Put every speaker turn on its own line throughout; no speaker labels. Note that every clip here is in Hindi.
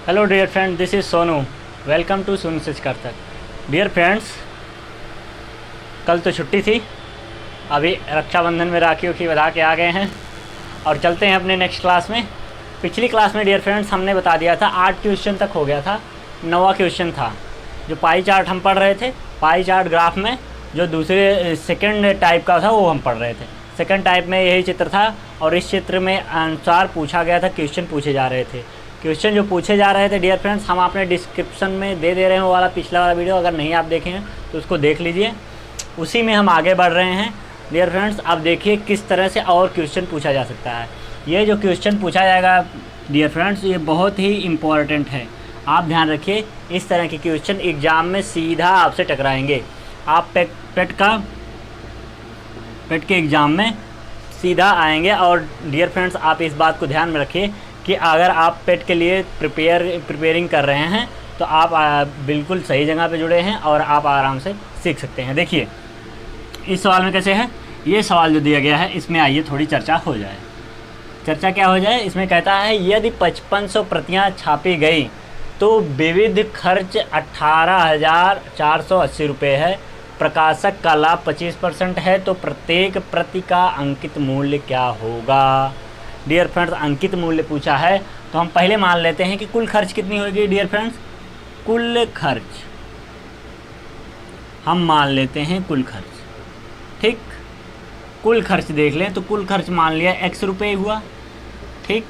Hello dear friend, this is Sonu. Welcome to सुन सच कर तक। डियर फ्रेंड्स, कल तो छुट्टी थी। अभी रक्षाबंधन में राखियों की बधा के आ गए हैं और चलते हैं अपने नेक्स्ट क्लास में। पिछली क्लास में डियर फ्रेंड्स हमने बता दिया था 8 क्वेश्चन तक हो गया था। 9वां क्वेश्चन था जो पाई चार्ट हम पढ़ रहे थे। पाई चार्ट ग्राफ में जो दूसरे सेकंड टाइप का था वो हम पढ़ रहे थे। सेकंड टाइप में यही चित्र था और इस चित्र में अनुसार पूछा गया था, क्वेश्चन पूछे जा रहे थे। क्वेश्चन जो पूछे जा रहे थे डियर फ्रेंड्स हम आपने डिस्क्रिप्शन में दे रहे हैं वो वाला पिछला वाला वीडियो, अगर नहीं आप देखें तो उसको देख लीजिए। उसी में हम आगे बढ़ रहे हैं डियर फ्रेंड्स। अब देखिए किस तरह से और क्वेश्चन पूछा जा सकता है। ये जो क्वेश्चन पूछा जाएगा डियर फ्रेंड्स ये बहुत ही इम्पॉर्टेंट है, आप ध्यान रखिए। इस तरह के क्वेश्चन एग्ज़ाम में सीधा आपसे टकराएंगे। आप पेट के एग्ज़ाम में सीधा आएंगे। और डियर फ्रेंड्स आप इस बात को ध्यान में रखिए कि अगर आप पेट के लिए प्रिपेयरिंग कर रहे हैं तो आप बिल्कुल सही जगह पे जुड़े हैं और आप आराम से सीख सकते हैं। देखिए इस सवाल में कैसे है, ये सवाल जो दिया गया है इसमें आइए थोड़ी चर्चा हो जाए। चर्चा क्या हो जाए, इसमें कहता है यदि 5500 प्रतियाँ छापी गई तो विविध खर्च 18,480 रुपये है। प्रकाशक का लाभ 25% है तो प्रत्येक प्रति का अंकित मूल्य क्या होगा। डियर फ्रेंड्स अंकित मूल्य पूछा है तो हम पहले मान लेते हैं कि कुल खर्च कितनी होगी। डियर फ्रेंड्स कुल खर्च हम मान लेते हैं, कुल खर्च ठीक। कुल खर्च देख लें तो कुल खर्च मान लिया x रुपये हुआ, ठीक।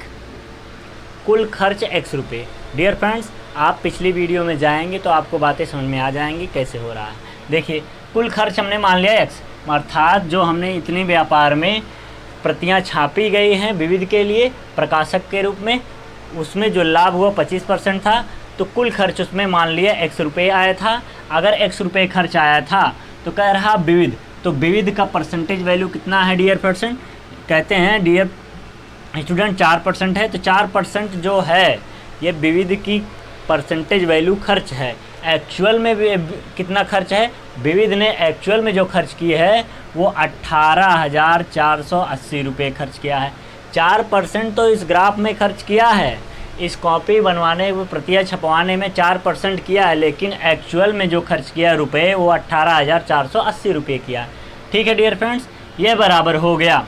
कुल खर्च x रुपये। डियर फ्रेंड्स आप पिछली वीडियो में जाएंगे तो आपको बातें समझ में आ जाएंगी कैसे हो रहा है। देखिए कुल खर्च हमने मान लिया x, अर्थात जो हमने इतने व्यापार में प्रतियां छापी गई हैं विविध के लिए प्रकाशक के रूप में, उसमें जो लाभ हुआ 25% था तो कुल खर्च उसमें मान लिया x रुपये आया था। अगर x रुपये खर्च आया था तो कह रहा विविध, तो विविध का परसेंटेज वैल्यू कितना है डियर परसेंट, कहते हैं डियर स्टूडेंट 4% है। तो 4% जो है ये विविध की परसेंटेज वैल्यू खर्च है। एक्चुअल में कितना खर्च है, विविध ने एक्चुअल में जो खर्च की है वो 18,480 रुपये खर्च किया है। 4% तो इस ग्राफ में खर्च किया है, इस कॉपी बनवाने वो प्रतियाँ छपवाने में 4% किया है, लेकिन एक्चुअल में जो खर्च किया रुपये वो 18,480 रुपये किया। ठीक है डियर फ्रेंड्स, ये बराबर हो गया,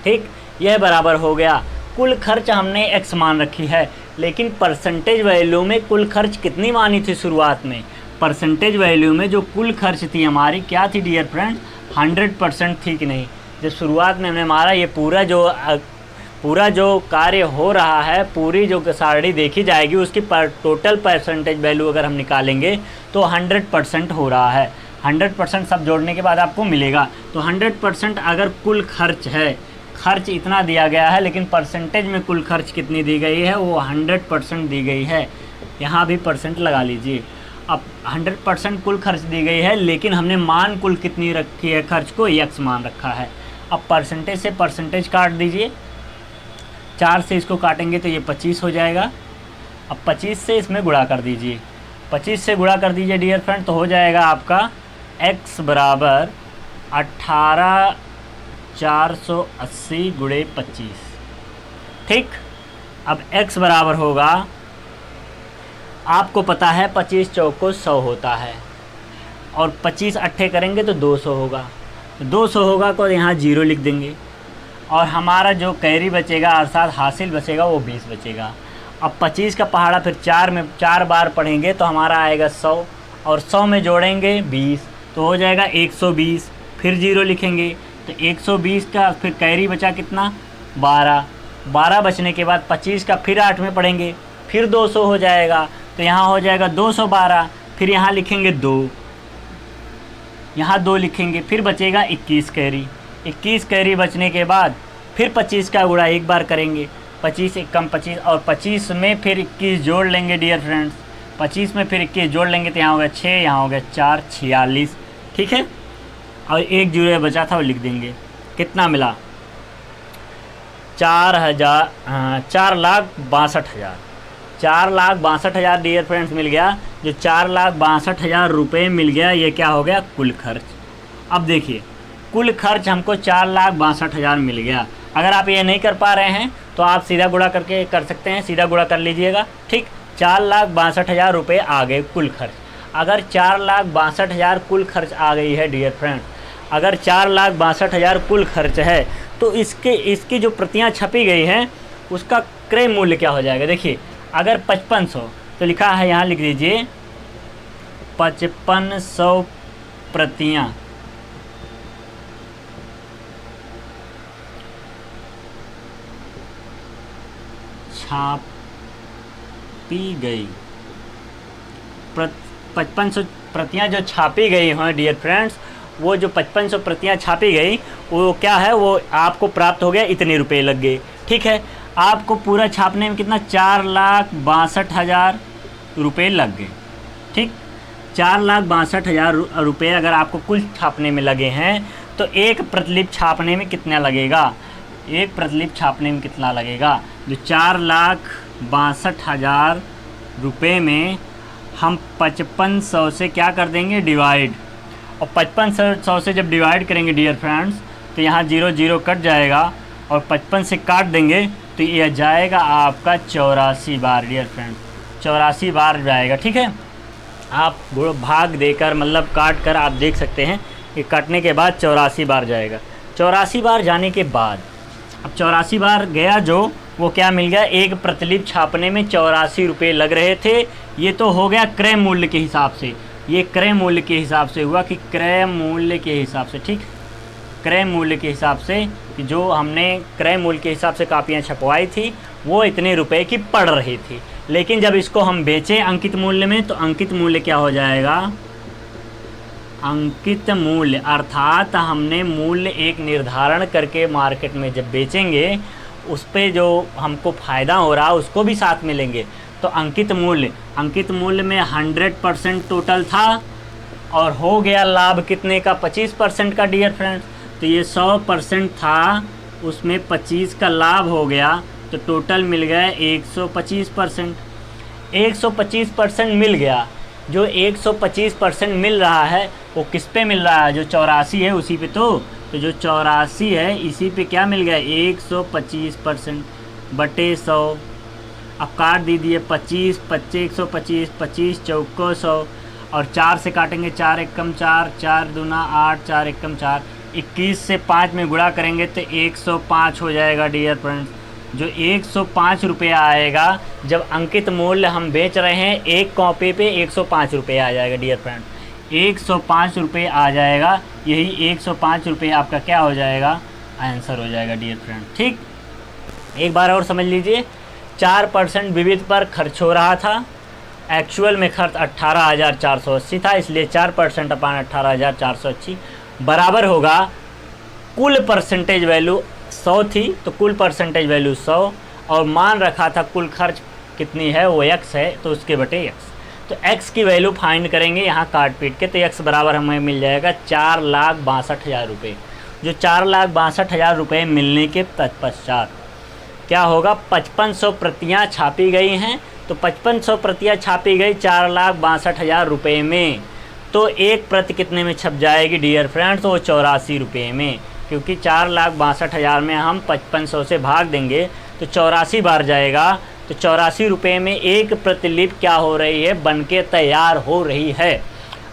ठीक, यह बराबर हो गया। कुल खर्च हमने x मान रखी है, लेकिन परसेंटेज वैल्यू में कुल खर्च कितनी मानी थी शुरुआत में। परसेंटेज वैल्यू में जो कुल खर्च थी हमारी क्या थी डियर फ्रेंड्स, 100% थी कि नहीं। जब शुरुआत में हमने मारा ये पूरा जो कार्य हो रहा है, पूरी जो सारणी देखी जाएगी उसकी टोटल परसेंटेज वैल्यू अगर हम निकालेंगे तो 100% हो रहा है। 100% सब जोड़ने के बाद आपको मिलेगा। तो 100% अगर कुल खर्च है, खर्च इतना दिया गया है लेकिन परसेंटेज में कुल खर्च कितनी दी गई है वो 100% दी गई है। यहाँ भी परसेंट लगा लीजिए। अब 100% कुल खर्च दी गई है लेकिन हमने मान कुल कितनी रखी है, खर्च को x मान रखा है। अब परसेंटेज से परसेंटेज काट दीजिए, 4 से इसको काटेंगे तो ये 25 हो जाएगा। अब 25 से इसमें गुणा कर दीजिए, 25 से गुणा कर दीजिए डियर फ्रेंड, तो हो जाएगा आपका x बराबर 18,480 गुणे 25, ठीक। अब x बराबर होगा, आपको पता है 25 चौको 100 होता है और 25 अट्ठे करेंगे तो 200 होगा। 200 होगा तो यहाँ 0 लिख देंगे और हमारा जो कैरी बचेगा अर्थात हासिल बचेगा वो 20 बचेगा। अब 25 का पहाड़ा फिर 4 बार पढ़ेंगे तो हमारा आएगा 100 और 100 में जोड़ेंगे 20 तो हो जाएगा 120, फिर 0 लिखेंगे तो 120 का फिर कैरी बचा कितना 12 बचने के बाद 25 का फिर 8 में पढ़ेंगे फिर 200 हो जाएगा तो यहाँ हो जाएगा 212, फिर यहाँ लिखेंगे 2, यहाँ 2 लिखेंगे, फिर बचेगा 21 कैरी। 21 कैरी बचने के बाद फिर 25 का गुणा एक बार करेंगे, 25 एक कम 25 और 25 में फिर 21 जोड़ लेंगे डियर फ्रेंड्स। 25 में फिर 21 जोड़ लेंगे तो यहाँ हो गया 6, यहाँ हो गया 4, 46, ठीक है। और एक जीरो बचा था वो लिख देंगे, कितना मिला 4,62,000 4,62,000 डियर फ्रेंड्स मिल गया। जो 4,62,000 रुपये मिल गया ये क्या हो गया, कुल खर्च। अब देखिए कुल खर्च हमको 4,62,000 मिल गया। अगर आप ये नहीं कर पा रहे हैं तो आप सीधा गुणा करके कर सकते हैं, सीधा गुणा कर लीजिएगा, ठीक। 4,62,000 रुपये आ गए कुल खर्च। अगर 4,62,000 कुल खर्च आ गई है डियर फ्रेंड, अगर 4,62,000 कुल खर्च है तो इसकी जो प्रतियां छपी गई हैं उसका क्रय मूल्य क्या हो जाएगा। देखिए अगर 5500 तो लिखा है यहाँ, लिख दीजिए 5500 प्रतियां छापी गई। 5500 प्रतियां जो छापी गई हैं डियर फ्रेंड्स, वो जो 5500 प्रतियां छापी गई वो क्या है, वो आपको प्राप्त हो गया, इतने रुपए लग गए। ठीक है, आपको पूरा छापने में कितना, 4,62,000 रुपये लग गए। ठीक, 4,62,000 रुपये अगर आपको कुल छापने में लगे हैं तो एक प्रतिलिपि छापने में कितना लगेगा, एक प्रतिलिपि छापने में कितना लगेगा। जो 4,62,000 रुपये में हम 5500 से क्या कर देंगे, डिवाइड, और 5500 से जब डिवाइड करेंगे डियर फ्रेंड्स तो यहाँ 0 0 कट जाएगा और 55 से काट देंगे तो यह जाएगा आपका 84 बार डियर फ्रेंड्स, 84 बार जाएगा। ठीक है, आप भाग देकर मतलब काट कर आप देख सकते हैं कि काटने के बाद 84 बार जाएगा। 84 बार जाने के बाद अब 84 बार गया जो वो क्या मिल गया, एक प्रतिलिपि छापने में 84 रुपये लग रहे थे। ये तो हो गया क्रय मूल्य के हिसाब से, ये क्रय मूल्य के हिसाब से हुआ कि क्रय मूल्य के हिसाब से, ठीक, क्रय मूल्य के हिसाब से कि जो हमने क्रय मूल्य के हिसाब से कापियाँ छपवाई थी वो इतने रुपए की पड़ रही थी। लेकिन जब इसको हम बेचें अंकित मूल्य में तो अंकित मूल्य क्या हो जाएगा, अंकित मूल्य अर्थात हमने मूल्य एक निर्धारण करके मार्केट में जब बेचेंगे उस पे जो हमको फ़ायदा हो रहा है उसको भी साथ में लेंगे। तो अंकित मूल्य में 100% टोटल था और हो गया लाभ कितने का, 25% का डियर फ्रेंड्स। तो ये 100% था, उसमें 25 का लाभ हो गया तो टोटल मिल गया 125%। 125% मिल गया। जो 125% मिल रहा है वो किस पे मिल रहा है, जो 84 है उसी पे। तो जो 84 है इसी पे क्या मिल गया, 125% बटे 100। अब काट दीजिए 25 125 25 चौको 100 और 4 से काटेंगे, 4 एकम 4, 4 दूना 8, 4 एकम 4, 21 से 5 में गुणा करेंगे तो 105 हो जाएगा डियर फ्रेंड्स। जो 105 रुपये आएगा जब अंकित मूल्य हम बेच रहे हैं एक कॉपी पे 105 रुपये आ जाएगा डियर फ्रेंड, 105 रुपये आ जाएगा। यही 105 रुपये आपका क्या हो जाएगा, आंसर हो जाएगा डियर फ्रेंड। ठीक, एक बार और समझ लीजिए, 4% विविध पर खर्च हो रहा था, एक्चुअल में खर्च 18,480 था, इसलिए 4% अपान 18,480 बराबर होगा कुल परसेंटेज वैल्यू 100 थी तो कुल परसेंटेज वैल्यू 100 और मान रखा था कुल खर्च कितनी है वो x है तो उसके बटे x। तो x की वैल्यू फाइंड करेंगे यहाँ काट पीट के, तो x बराबर हमें मिल जाएगा 4,62,000 रुपये। जो 4,62,000 रुपये मिलने के तत्पश्चात क्या होगा, 5500 प्रतियाँ छापी गई हैं। तो 5500 प्रतियाँ छापी गई 4,62,000 रुपये में, तो एक प्रति कितने में छप जाएगी डियर फ्रेंड्स, वो 84 रुपये में। क्योंकि 4,62,000 में हम 5500 से भाग देंगे तो 84 बार जाएगा। तो 84 रुपये में एक प्रतिलिपि क्या हो रही है, बनके तैयार हो रही है।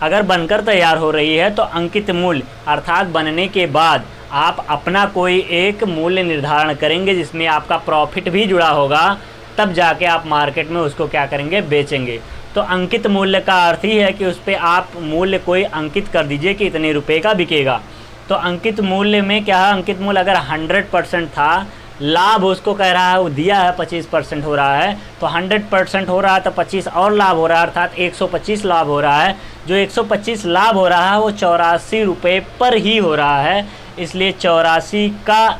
अगर बनकर तैयार हो रही है तो अंकित मूल्य अर्थात बनने के बाद आप अपना कोई एक मूल्य निर्धारण करेंगे जिसमें आपका प्रॉफिट भी जुड़ा होगा, तब जाके आप मार्केट में उसको क्या करेंगे, बेचेंगे। तो अंकित मूल्य का अर्थ ही है कि उस पर आप मूल्य कोई अंकित कर दीजिए कि इतने रुपए का बिकेगा। तो अंकित मूल्य में क्या है, अंकित मूल्य अगर 100% था, लाभ उसको कह रहा है वो दिया है 25% हो रहा है, तो 100% हो रहा है तो 25 और लाभ हो रहा है, अर्थात 125 लाभ हो रहा है। जो 125 लाभ हो रहा है वो 84 रुपये पर ही हो रहा है, इसलिए 84 का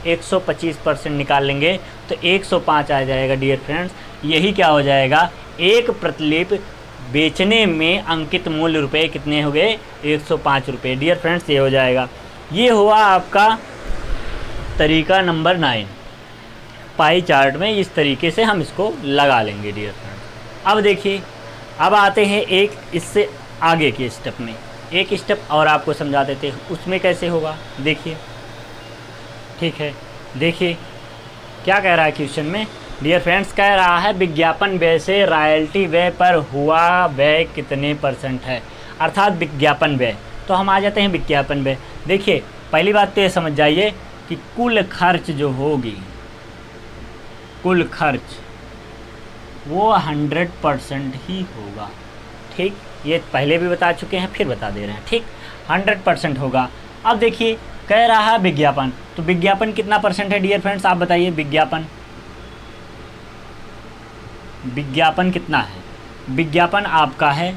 125% निकाल लेंगे तो 105 आ जाएगा डियर फ्रेंड्स। यही क्या हो जाएगा, एक प्रतिलिपि बेचने में अंकित मूल्य रुपए कितने हो गए, 105 रुपये डियर फ्रेंड्स। ये हो जाएगा। ये हुआ आपका तरीका नंबर 9। पाई चार्ट में इस तरीके से हम इसको लगा लेंगे डियर फ्रेंड्स। अब देखिए, अब आते हैं एक इससे आगे के स्टेप में, एक स्टेप और आपको समझा देते हैं उसमें कैसे होगा। देखिए, ठीक है, देखिए क्या कह रहा है क्वेश्चन में, डियर फ्रेंड्स कह रहा है विज्ञापन व्यय से रॉयल्टी व्यय पर हुआ व्यय कितने % है, अर्थात विज्ञापन व्यय। तो हम आ जाते हैं विज्ञापन व्यय। देखिए पहली बात तो ये समझ जाइए कि कुल खर्च जो होगी, कुल खर्च वो 100% ही होगा। ठीक, ये पहले भी बता चुके हैं, फिर बता दे रहे हैं। ठीक, 100% होगा। अब देखिए कह रहा है विज्ञापन, तो विज्ञापन कितना % है डियर फ्रेंड्स, आप बताइए। विज्ञापन कितना है? विज्ञापन आपका है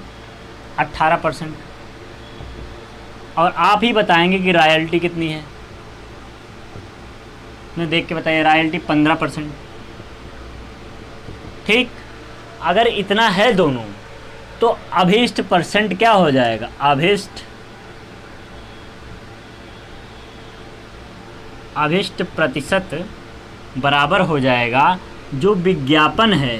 18%। और आप ही बताएंगे कि रॉयल्टी कितनी है, मैं देख के बताइए। रॉयल्टी 15%। ठीक, अगर इतना है दोनों तो अभीष्ट % क्या हो जाएगा? अभीष्ट प्रतिशत बराबर हो जाएगा जो विज्ञापन है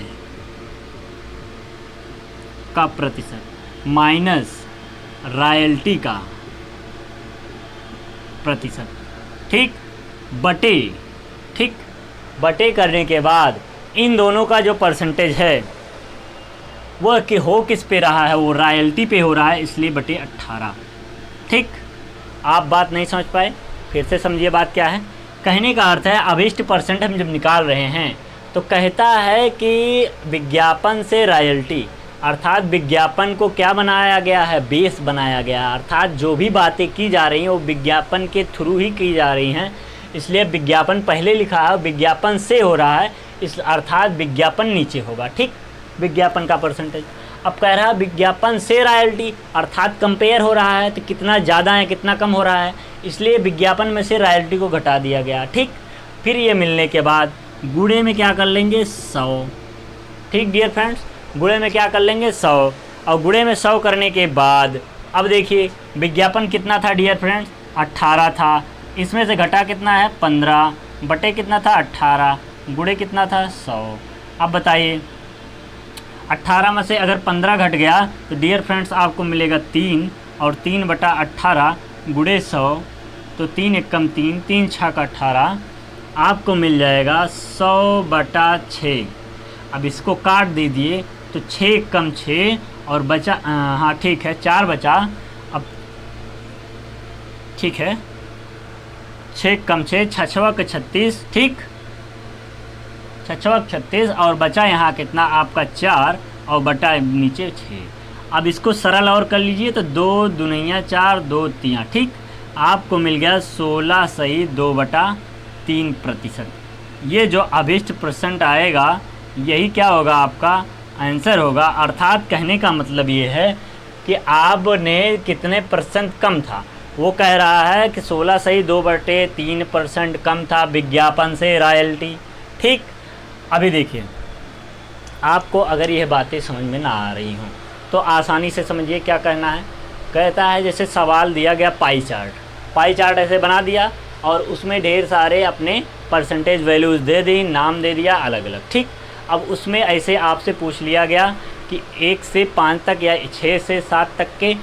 का प्रतिशत माइनस रॉयल्टी का प्रतिशत। ठीक, बटे करने के बाद इन दोनों का जो % है वह कि हो किस पे रहा है, वो रॉयल्टी पे हो रहा है, इसलिए बटे 18। ठीक, आप बात नहीं समझ पाए, फिर से समझिए बात क्या है। कहने का अर्थ है अभीष्ट % हम जब निकाल रहे हैं तो कहता है कि विज्ञापन से रॉयल्टी, अर्थात विज्ञापन को क्या बनाया गया है? बेस बनाया गया है। अर्थात जो भी बातें की जा रही हैं वो विज्ञापन के थ्रू ही की जा रही हैं, इसलिए विज्ञापन पहले लिखा है, विज्ञापन से हो रहा है, इस अर्थात विज्ञापन नीचे होगा। ठीक, विज्ञापन का %। अब कह रहा है विज्ञापन से रॉयल्टी, अर्थात कंपेयर हो रहा है तो कितना ज़्यादा है कितना कम हो रहा है, इसलिए विज्ञापन में से रॉयल्टी को घटा दिया गया। ठीक, फिर ये मिलने के बाद गुणे में क्या कर लेंगे? 100। ठीक डियर फ्रेंड्स, गुणे में क्या कर लेंगे? 100। और गुणे में 100 करने के बाद अब देखिए विज्ञापन कितना था डियर फ्रेंड्स? 18 था। इसमें से घटा कितना है? 15 बटे कितना था? 18 गुणे कितना था? 100। अब बताइए 18 में से अगर 15 घट गया तो डियर फ्रेंड्स आपको मिलेगा 3, और 3 बटा 18 गुणे 100, तो 3 एकम 3, 3 छः का 18, आपको मिल जाएगा 100 बटा 6। अब इसको काट दीजिए तो 6 एकम 6 और बचा, हाँ ठीक है 4 बचा। अब ठीक है 6 कम 6, 6 का 36। ठीक, 6 36 और बचा यहाँ कितना आपका 4 और बटा नीचे 6। अब इसको सरल और कर लीजिए तो 2 दूनिया 4 2 3। ठीक, आपको मिल गया 16 सही 2/3%। ये जो अभीष्ट % आएगा यही क्या होगा? आपका आंसर होगा। अर्थात कहने का मतलब ये है कि आपने कितने % कम था, वो कह रहा है कि 16 सही 2/3% कम था विज्ञापन से रॉयल्टी। ठीक, अभी देखिए आपको अगर यह बातें समझ में ना आ रही हों तो आसानी से समझिए क्या कहना है। कहता है जैसे सवाल दिया गया पाई चार्ट ऐसे बना दिया और उसमें ढेर सारे अपने % वैल्यूज़ दे दी, नाम दे दिया अलग अलग। ठीक, अब उसमें ऐसे आपसे पूछ लिया गया कि 1 से 5 तक या 6 से 7 तक के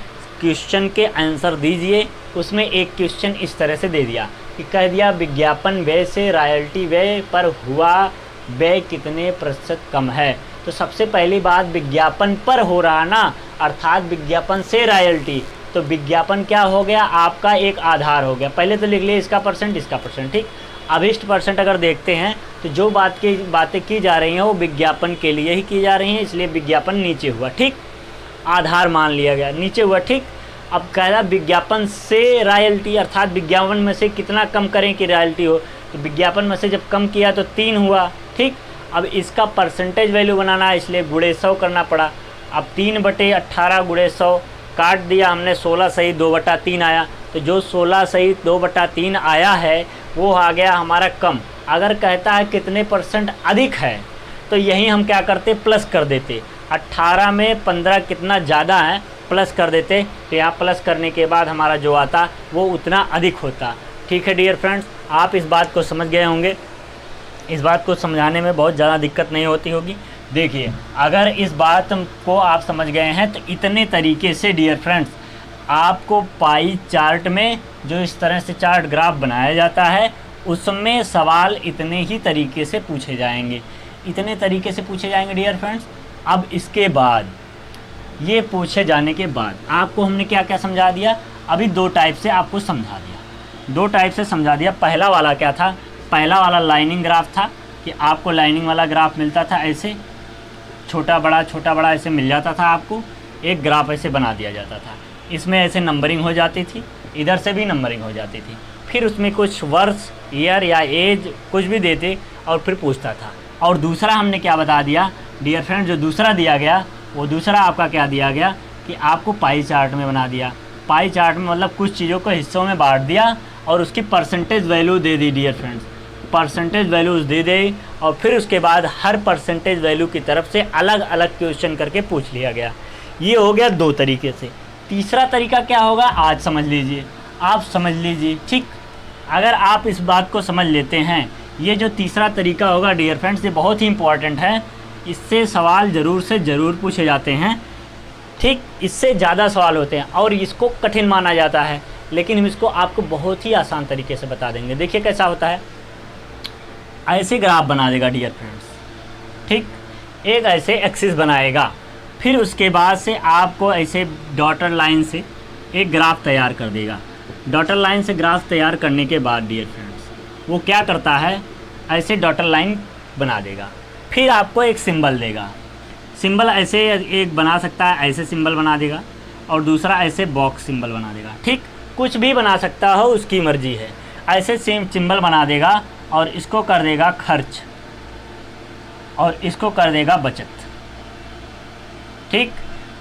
क्वेश्चन के आंसर दीजिए। उसमें एक क्वेश्चन इस तरह से दे दिया कि कह दिया विज्ञापन व्यय से रॉयल्टी व्यय पर हुआ व्यय कितने % कम है। तो सबसे पहली बात विज्ञापन पर हो रहा ना, अर्थात विज्ञापन से रॉयल्टी, तो विज्ञापन क्या हो गया? आपका एक आधार हो गया। पहले तो लिख लिए इसका % इसका %। ठीक, अभीष्ट % अगर देखते हैं तो जो बातें की जा रही हैं वो विज्ञापन के लिए ही की जा रही हैं, इसलिए विज्ञापन नीचे हुआ। ठीक, आधार मान लिया गया, नीचे हुआ। ठीक, अब कह रहा विज्ञापन से रॉयल्टी, अर्थात विज्ञापन में से कितना कम करें कि रॉयल्टी हो, तो विज्ञापन में से जब कम किया तो 3 हुआ। ठीक, अब इसका % वैल्यू बनाना है इसलिए गुणे 100 करना पड़ा। अब 3/18 गुणे 100 काट दिया हमने, 16 सही 2/3 आया। तो जो 16 सही 2/3 आया है वो आ गया हमारा कम। अगर कहता है कितने % अधिक है तो यही हम क्या करते? प्लस कर देते। 18 में 15 कितना ज़्यादा है, प्लस कर देते, तो यहाँ प्लस करने के बाद हमारा जो आता वो उतना अधिक होता। ठीक है डियर फ्रेंड्स, आप इस बात को समझ गए होंगे। इस बात को समझाने में बहुत ज़्यादा दिक्कत नहीं होती होगी। देखिए अगर इस बात को आप समझ गए हैं तो इतने तरीके से डियर फ्रेंड्स आपको पाई चार्ट में जो इस तरह से चार्ट ग्राफ बनाया जाता है उसमें सवाल इतने ही तरीके से पूछे जाएंगे। इतने तरीके से पूछे जाएंगे डियर फ्रेंड्स। अब इसके बाद ये पूछे जाने के बाद आपको हमने क्या क्या समझा दिया, अभी 2 टाइप से आपको समझा दिया, 2 टाइप से समझा दिया। पहला वाला क्या था, पहला वाला लाइनिंग ग्राफ था कि आपको लाइनिंग वाला ग्राफ मिलता था, ऐसे छोटा बड़ा ऐसे मिल जाता था, आपको एक ग्राफ ऐसे बना दिया जाता था, इसमें ऐसे नंबरिंग हो जाती थी, इधर से भी नंबरिंग हो जाती थी, फिर उसमें कुछ वर्ष, ईयर या एज कुछ भी देते और फिर पूछता था। और दूसरा हमने क्या बता दिया डियर फ्रेंड, जो दूसरा दिया गया वो दूसरा आपका क्या दिया गया कि आपको पाई चार्ट में बना दिया। पाई चार्ट में मतलब कुछ चीज़ों को हिस्सों में बांट दिया और उसकी परसेंटेज वैल्यू दे दी डियर फ्रेंड्स, परसेंटेज वैल्यूज़ दे दी और फिर उसके बाद हर परसेंटेज वैल्यू की तरफ से अलग अलग क्वेश्चन करके पूछ लिया गया। ये हो गया 2 तरीके से। तीसरा तरीका क्या होगा आज समझ लीजिए, आप समझ लीजिए, ठीक। अगर आप इस बात को समझ लेते हैं, ये जो तीसरा तरीका होगा डियर फ्रेंड्स, ये बहुत ही इंपॉर्टेंट है, इससे सवाल ज़रूर से ज़रूर पूछे जाते हैं, ठीक। इससे ज़्यादा सवाल होते हैं और इसको कठिन माना जाता है, लेकिन हम इसको आपको बहुत ही आसान तरीके से बता देंगे। देखिए कैसा होता है, ऐसे ग्राफ बना देगा डियर फ्रेंड्स, ठीक, एक ऐसे एक्सिस बनाएगा, फिर उसके बाद से आपको ऐसे डॉटर लाइन से एक ग्राफ तैयार कर देगा। डॉटर लाइन से ग्राफ तैयार करने के बाद डियर फ्रेंड्स वो क्या करता है, ऐसे डॉटर लाइन बना देगा, फिर आपको एक सिंबल देगा। सिंबल ऐसे एक बना सकता है, ऐसे सिंबल बना देगा और दूसरा ऐसे बॉक्स सिंबल बना देगा, ठीक, कुछ भी बना सकता हो, उसकी मर्जी है। ऐसे सेम सिंबल बना देगा और इसको कर देगा खर्च और इसको कर देगा बचत, ठीक।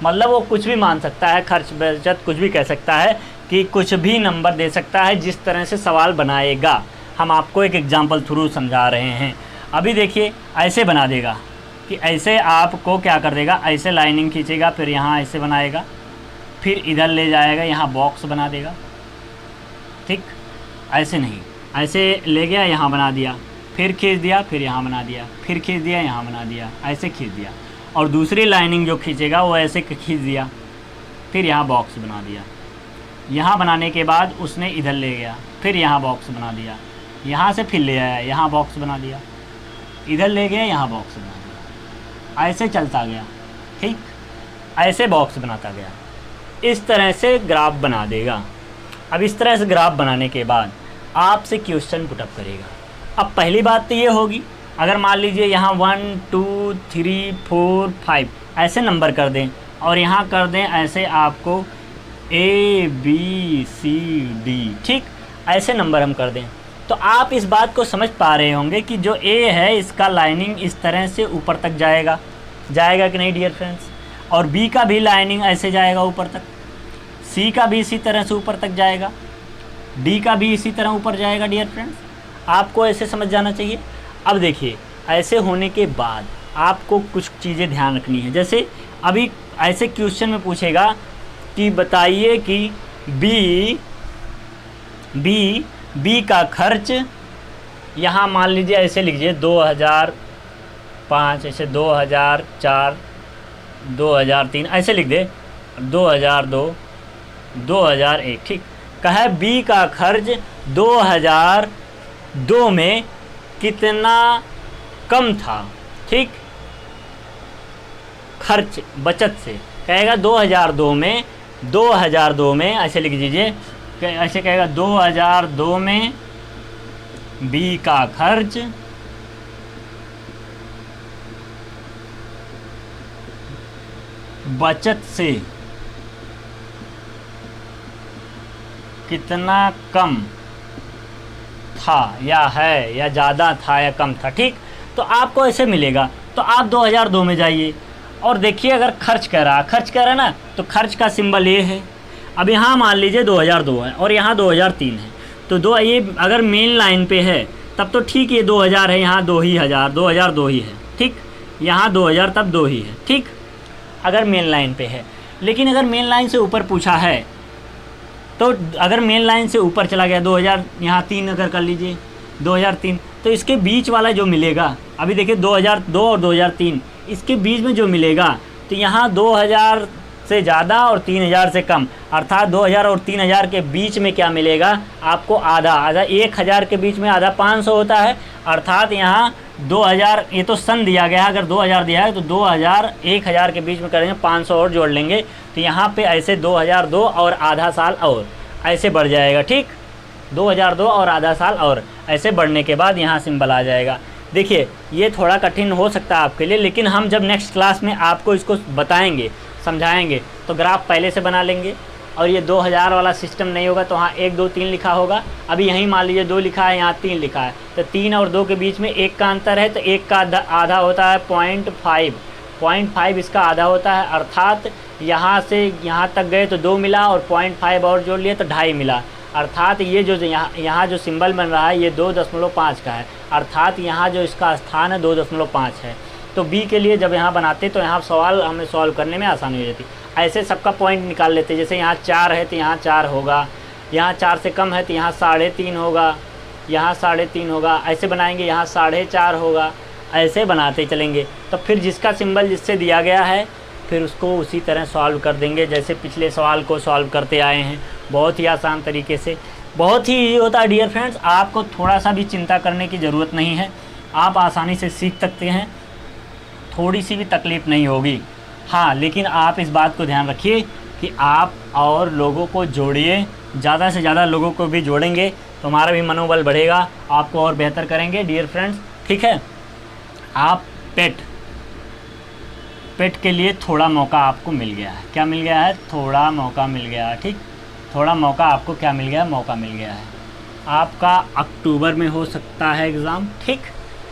मतलब वो कुछ भी मान सकता है, खर्च बचत कुछ भी कह सकता है, कि कुछ भी नंबर दे सकता है जिस तरह से सवाल बनाएगा। हम आपको एक एग्जांपल थ्रू समझा रहे हैं। अभी देखिए ऐसे बना देगा कि ऐसे आपको क्या कर देगा, ऐसे लाइनिंग खींचेगा, फिर यहाँ ऐसे बनाएगा, फिर इधर ले जाएगा, यहाँ बॉक्स बना देगा, ठीक। ऐसे नहीं, ऐसे ले गया यहाँ बना दिया, फिर खींच दिया, फिर यहाँ बना दिया, फिर खींच दिया, यहाँ बना दिया, ऐसे खींच दिया। और दूसरी लाइनिंग जो खींचेगा वो ऐसे खींच दिया, फिर यहाँ बॉक्स बना दिया। यहाँ बनाने के बाद उसने इधर ले गया, फिर यहाँ बॉक्स बना दिया, यहाँ से फिर ले आया, यहाँ बॉक्स बना दिया, इधर ले गया, यहाँ बॉक्स बना दिया, ऐसे चलता गया, ठीक, ऐसे बॉक्स बनाता गया। इस तरह से ग्राफ बना देगा। अब इस तरह से ग्राफ बनाने के बाद आपसे क्वेश्चन पुटअप करेगा। अब पहली बात तो ये होगी, अगर मान लीजिए यहाँ 1 2 3 4 5 ऐसे नंबर कर दें और यहाँ कर दें ऐसे आपको ABCD, ठीक, ऐसे नंबर हम कर दें, तो आप इस बात को समझ पा रहे होंगे कि जो A है इसका लाइनिंग इस तरह से ऊपर तक जाएगा कि नहीं डियर फ्रेंड्स, और B का भी लाइनिंग ऐसे जाएगा ऊपर तक, C का भी इसी तरह से ऊपर तक जाएगा, D का भी इसी तरह ऊपर जाएगा डियर फ्रेंड्स। आपको ऐसे समझ जाना चाहिए। अब देखिए ऐसे होने के बाद आपको कुछ चीज़ें ध्यान रखनी है। जैसे अभी ऐसे क्वेश्चन में पूछेगा कि बताइए कि बी का खर्च, यहाँ मान लीजिए ऐसे लीजिए 2005, ऐसे 2004, 2003 ऐसे लिख दे, 2002, 2001, ठीक। कहे बी का खर्च 2002 में कितना कम था, ठीक, खर्च बचत से। कहेगा 2002 में ऐसे लिख दीजिए, ऐसे कहेगा 2002 में बी का खर्च बचत से कितना कम था, या है, या ज़्यादा था या कम था, ठीक। तो आपको ऐसे मिलेगा। तो आप 2002 में जाइए और देखिए, अगर खर्च कह रहा है ना, तो खर्च का सिंबल ये है। अब यहाँ मान लीजिए 2002 है और यहाँ 2003 है, तो ये अगर मेन लाइन पे है तब तो ठीक, ये 2000 है, यहाँ 2002 ही है, ठीक, यहाँ 2000 तब 2 ही है, ठीक, अगर मेन लाइन पे है। लेकिन अगर मेन लाइन से ऊपर पूछा है, तो अगर मेन लाइन से ऊपर चला गया 2000, यहाँ 3 अगर कर लीजिए 2003, तो इसके बीच वाला जो मिलेगा, अभी देखिए 2002 और 2003, इसके बीच में जो मिलेगा, तो यहाँ 2000 से ज़्यादा और 3000 से कम, अर्थात 2000 और 3000 के बीच में क्या मिलेगा आपको, आधा 1000 के बीच में आधा 500 होता है, अर्थात यहाँ 2000, ये तो सन दिया गया है, अगर 2000 दिया है तो 2000 1000 के बीच में करेंगे, 500 और जोड़ लेंगे तो यहाँ पे ऐसे 2002 और आधा साल और ऐसे बढ़ जाएगा। ठीक, 2002 और आधा साल और ऐसे बढ़ने के बाद यहाँ सिंबल आ जाएगा। देखिए ये थोड़ा कठिन हो सकता है आपके लिए, लेकिन हम जब नेक्स्ट क्लास में आपको इसको बताएंगे, समझाएंगे, तो ग्राफ पहले से बना लेंगे। और ये 2000 वाला सिस्टम नहीं होगा तो वहाँ 1 2 3 लिखा होगा। अभी यहीं मान लीजिए 2 लिखा है, यहाँ 3 लिखा है, तो 3 और 2 के बीच में 1 का अंतर है, तो 1 का आधा होता है 0.5 इसका आधा होता है। अर्थात यहाँ से यहाँ तक गए तो 2 मिला और 0.5 और जोड़ लिए तो 2.5 मिला। अर्थात ये जो यहाँ जो सिंबल बन रहा है ये 2.5 का है, अर्थात यहाँ जो इसका स्थान है 2.5 है। तो बी के लिए जब यहाँ बनाते तो यहाँ सवाल हमें सॉल्व करने में आसानी हो जाती। ऐसे सबका पॉइंट निकाल लेते, जैसे यहाँ 4 है तो यहाँ 4 होगा, यहाँ 4 से कम है तो यहाँ 3.5 होगा, यहाँ 3.5 होगा, ऐसे बनाएंगे, यहाँ 4.5 होगा, ऐसे बनाते चलेंगे। तो फिर जिसका सिंबल जिससे दिया गया है फिर उसको उसी तरह सॉल्व कर देंगे जैसे पिछले सवाल को सॉल्व करते आए हैं, बहुत ही आसान तरीके से, बहुत ही ईजी होता है डियर फ्रेंड्स। आपको थोड़ा सा भी चिंता करने की ज़रूरत नहीं है, आप आसानी से सीख सकते हैं, थोड़ी सी भी तकलीफ़ नहीं होगी। हाँ, लेकिन आप इस बात को ध्यान रखिए कि आप और लोगों को जोड़िए, ज़्यादा से ज़्यादा लोगों को भी जोड़ेंगे तो हमारा भी मनोबल बढ़ेगा, आपको और बेहतर करेंगे डियर फ्रेंड्स। ठीक है, आप पेट के लिए थोड़ा मौका आपको मिल गया है। क्या मिल गया है? थोड़ा मौका मिल गया है। ठीक, थोड़ा मौका आपको क्या मिल गया है? मौका मिल गया है। आपका अक्टूबर में हो सकता है एग्ज़ाम, ठीक,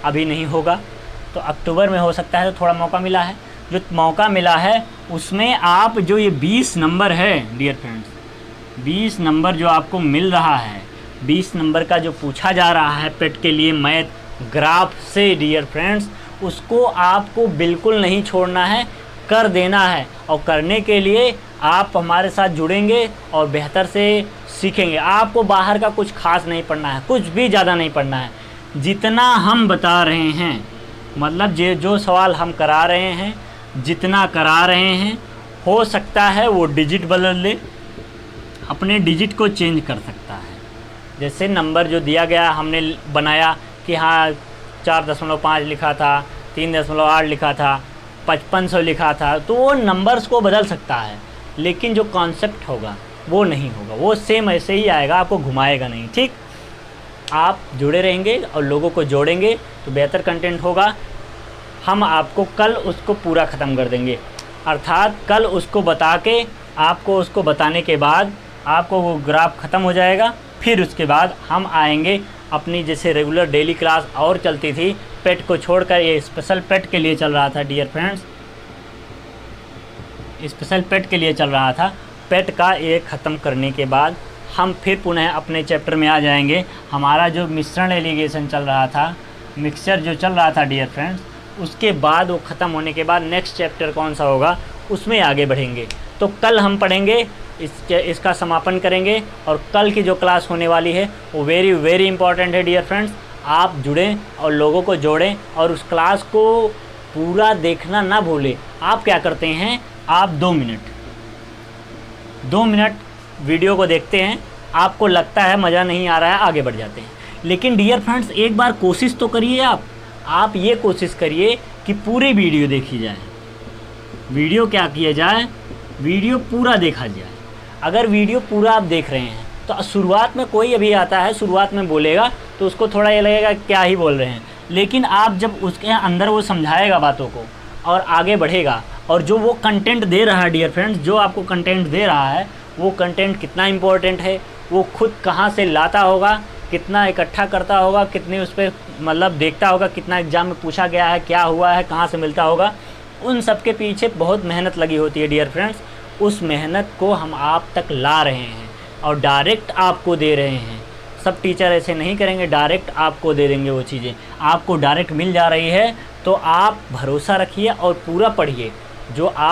अभी नहीं होगा तो अक्टूबर में हो सकता है, तो थोड़ा मौका मिला है। जो मौका मिला है उसमें आप जो ये 20 नंबर है डियर फ्रेंड्स, 20 नंबर जो आपको मिल रहा है, 20 नंबर का जो पूछा जा रहा है पेट के लिए मैथ ग्राफ से डियर फ्रेंड्स, उसको आपको बिल्कुल नहीं छोड़ना है, कर देना है। और करने के लिए आप हमारे साथ जुड़ेंगे और बेहतर से सीखेंगे। आपको बाहर का कुछ खास नहीं पढ़ना है, कुछ भी ज़्यादा नहीं पढ़ना है, जितना हम बता रहे हैं, मतलब जो सवाल हम करा रहे हैं, जितना करा रहे हैं, हो सकता है वो डिजिट बदल ले, अपने डिजिट को चेंज कर सकता है। जैसे नंबर जो दिया गया हमने बनाया कि हाँ 4.5 लिखा था, 3.8 लिखा था, 5500 लिखा था, तो वो नंबर्स को बदल सकता है, लेकिन जो कॉन्सेप्ट होगा वो नहीं होगा, वो सेम ऐसे ही आएगा, आपको घुमाएगा नहीं। ठीक, आप जुड़े रहेंगे और लोगों को जोड़ेंगे तो बेहतर कंटेंट होगा। हम आपको कल उसको पूरा ख़त्म कर देंगे, अर्थात कल उसको बता के, आपको उसको बताने के बाद आपको वो ग्राफ ख़त्म हो जाएगा। फिर उसके बाद हम आएंगे अपनी जैसे रेगुलर डेली क्लास और चलती थी, पेट को छोड़कर ये स्पेशल पेट के लिए चल रहा था डियर फ्रेंड्स, स्पेशल पेट के लिए चल रहा था। पेट का ये ख़त्म करने के बाद हम फिर पुनः अपने चैप्टर में आ जाएंगे। हमारा जो मिश्रण एलिगेशन चल रहा था, मिक्सचर जो चल रहा था डियर फ्रेंड्स, उसके बाद वो ख़त्म होने के बाद नेक्स्ट चैप्टर कौन सा होगा उसमें आगे बढ़ेंगे। तो कल हम पढ़ेंगे, इसका समापन करेंगे, और कल की जो क्लास होने वाली है वो वेरी वेरी इंपॉर्टेंट है डियर फ्रेंड्स। आप जुड़ें और लोगों को जोड़ें और उस क्लास को पूरा देखना ना भूलें। आप क्या करते हैं, आप 2 मिनट वीडियो को देखते हैं, आपको लगता है मज़ा नहीं आ रहा है, आगे बढ़ जाते हैं। लेकिन डियर फ्रेंड्स एक बार कोशिश तो करिए, आप ये कोशिश करिए कि पूरी वीडियो देखी जाए। वीडियो क्या किया जाए, वीडियो पूरा देखा जाए। अगर वीडियो पूरा आप देख रहे हैं तो शुरुआत में कोई अभी आता है, शुरुआत में बोलेगा तो उसको थोड़ा ये लगेगा क्या ही बोल रहे हैं, लेकिन आप जब उसके अंदर वो समझाएगा बातों को और आगे बढ़ेगा, और जो वो कंटेंट दे रहा है डियर फ्रेंड्स, जो आपको कंटेंट दे रहा है वो कंटेंट कितना इम्पोर्टेंट है, वो खुद कहाँ से लाता होगा, कितना इकट्ठा करता होगा, कितने उस पर मतलब देखता होगा, कितना एग्ज़ाम में पूछा गया है, क्या हुआ है, कहाँ से मिलता होगा, उन सब के पीछे बहुत मेहनत लगी होती है डियर फ्रेंड्स। उस मेहनत को हम आप तक ला रहे हैं और डायरेक्ट आपको दे रहे हैं। सब टीचर ऐसे नहीं करेंगे, डायरेक्ट आपको दे देंगे वो चीज़ें, आपको डायरेक्ट मिल जा रही है। तो आप भरोसा रखिए और पूरा पढ़िए, जो आप